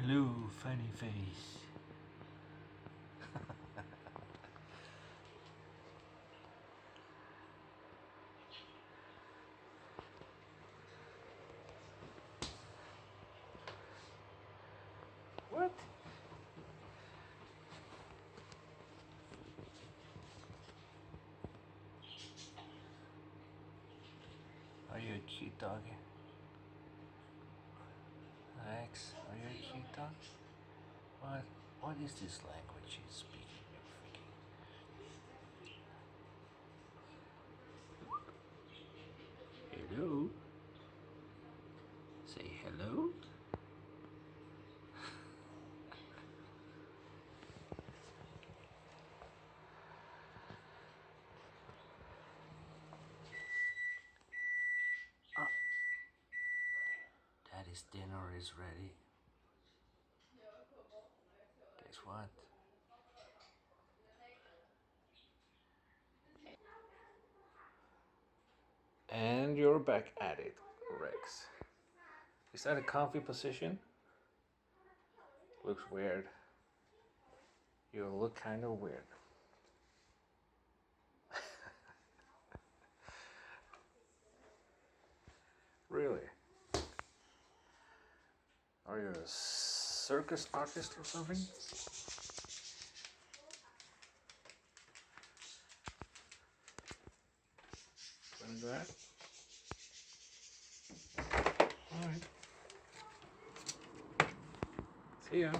Hello, funny face. What? Are you a cute doggy? Rex, are you a cute dog? What is this language he's speaking? Hello? Say hello? Oh, Daddy's dinner is ready. Guess what? And you're back at it, Rex. Is that a comfy position? Looks weird. You look kind of weird. Really? Are you a circus artist or something? Wanna go ahead? Alright. See ya.